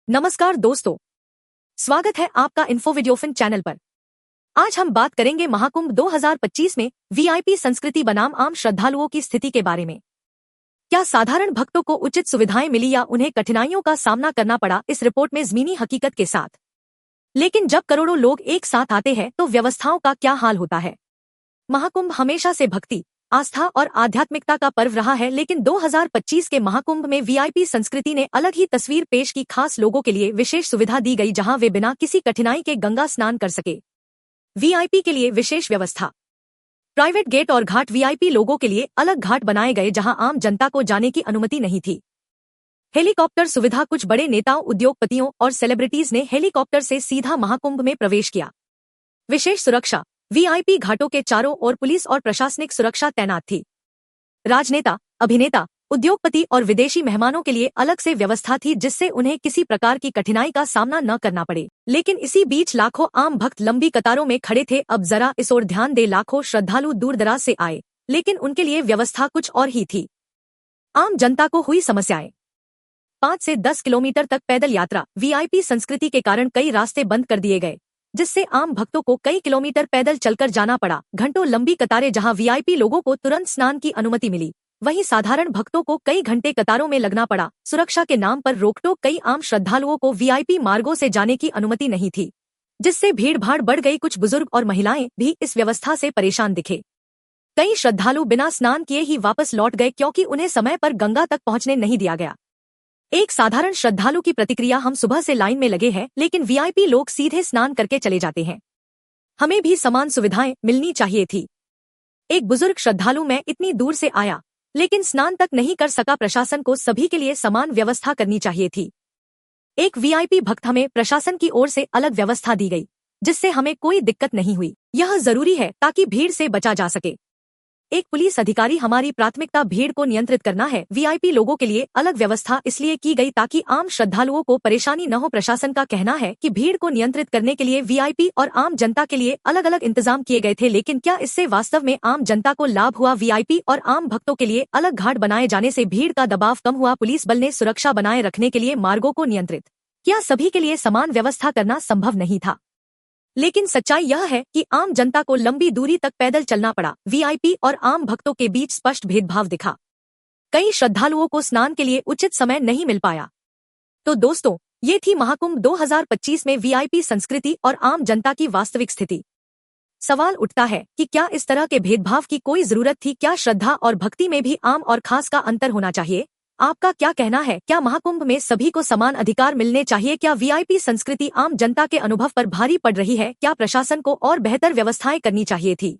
नमस्कार दोस्तों, स्वागत है आपका इन्फोविडियोफिन चैनल पर। आज हम बात करेंगे महाकुंभ 2025 में वीआईपी संस्कृति बनाम आम श्रद्धालुओं की स्थिति के बारे में। क्या साधारण भक्तों को उचित सुविधाएं मिली या उन्हें कठिनाइयों का सामना करना पड़ा, इस रिपोर्ट में ज़मीनी हकीकत के साथ। लेकिन जब करोड़ों लोग एक साथ आते हैं तो व्यवस्थाओं का क्या हाल होता है। महाकुंभ हमेशा से भक्ति, आस्था और आध्यात्मिकता का पर्व रहा है, लेकिन 2025 के महाकुंभ में वीआईपी संस्कृति ने अलग ही तस्वीर पेश की। खास लोगों के लिए विशेष सुविधा दी गई जहां वे बिना किसी कठिनाई के गंगा स्नान कर सके। वीआईपी के लिए विशेष व्यवस्था, प्राइवेट गेट और घाट। वीआईपी लोगों के लिए अलग घाट बनाए गए जहां आम जनता को जाने की अनुमति नहीं थी। हेलीकॉप्टर सुविधा, कुछ बड़े नेताओं, उद्योगपतियों और सेलिब्रिटीज ने हेलीकॉप्टर से सीधा महाकुंभ में प्रवेश किया। विशेष सुरक्षा, वीआईपी घाटों के चारों ओर पुलिस और प्रशासनिक सुरक्षा तैनात थी। राजनेता, अभिनेता, उद्योगपति और विदेशी मेहमानों के लिए अलग से व्यवस्था थी जिससे उन्हें किसी प्रकार की कठिनाई का सामना न करना पड़े। लेकिन इसी बीच लाखों आम भक्त लंबी कतारों में खड़े थे। अब जरा इस ओर ध्यान दे, लाखों श्रद्धालु दूर दराज से आए, लेकिन उनके लिए व्यवस्था कुछ और ही थी। आम जनता को हुई समस्याएं। 5 से 10 किलोमीटर तक पैदल यात्रा। वीआईपी संस्कृति के कारण कई रास्ते बंद कर दिए गए, जिससे आम भक्तों को कई किलोमीटर पैदल चलकर जाना पड़ा। घंटों लंबी कतारें, जहां वीआईपी लोगों को तुरंत स्नान की अनुमति मिली, वहीं साधारण भक्तों को कई घंटे कतारों में लगना पड़ा। सुरक्षा के नाम पर रोकटोक, कई आम श्रद्धालुओं को वीआईपी मार्गों से जाने की अनुमति नहीं थी, जिससे भीड़ भाड़ बढ़ गई। कुछ बुजुर्ग और महिलाएं भी इस व्यवस्था से परेशान दिखे। कई श्रद्धालु बिना स्नान किए ही वापस लौट गए क्योंकि उन्हें समय पर गंगा तक पहुंचने नहीं दिया गया। एक साधारण श्रद्धालु की प्रतिक्रिया, हम सुबह से लाइन में लगे हैं, लेकिन वीआईपी लोग सीधे स्नान करके चले जाते हैं। हमें भी समान सुविधाएं मिलनी चाहिए थी। एक बुजुर्ग श्रद्धालु, मैं इतनी दूर से आया लेकिन स्नान तक नहीं कर सका। प्रशासन को सभी के लिए समान व्यवस्था करनी चाहिए थी। एक वीआईपी भक्त, हमें प्रशासन की ओर से अलग व्यवस्था दी गई जिससे हमें कोई दिक्कत नहीं हुई। यह जरूरी है ताकि भीड़ से बचा जा सके। एक पुलिस अधिकारी, हमारी प्राथमिकता भीड़ को नियंत्रित करना है। वीआईपी लोगों के लिए अलग व्यवस्था इसलिए की गई ताकि आम श्रद्धालुओं को परेशानी न हो। प्रशासन का कहना है कि भीड़ को नियंत्रित करने के लिए वीआईपी और आम जनता के लिए अलग अलग इंतजाम किए गए थे। लेकिन क्या इससे वास्तव में आम जनता को लाभ हुआ? वीआईपी और आम भक्तों के लिए अलग घाट बनाए जाने से भीड़ का दबाव कम हुआ। पुलिस बल ने सुरक्षा बनाए रखने के लिए मार्गों को नियंत्रित किया। सभी के लिए समान व्यवस्था करना संभव नहीं था, लेकिन सच्चाई यह है कि आम जनता को लंबी दूरी तक पैदल चलना पड़ा। वीआईपी और आम भक्तों के बीच स्पष्ट भेदभाव दिखा। कई श्रद्धालुओं को स्नान के लिए उचित समय नहीं मिल पाया। तो दोस्तों, ये थी महाकुंभ 2025 में वीआईपी संस्कृति और आम जनता की वास्तविक स्थिति। सवाल उठता है कि क्या इस तरह के भेदभाव की कोई जरूरत थी? क्या श्रद्धा और भक्ति में भी आम और खास का अंतर होना चाहिए? आपका क्या कहना है? क्या महाकुंभ में सभी को समान अधिकार मिलने चाहिए? क्या वीआईपी संस्कृति आम जनता के अनुभव पर भारी पड़ रही है? क्या प्रशासन को और बेहतर व्यवस्थाएं करनी चाहिए थी?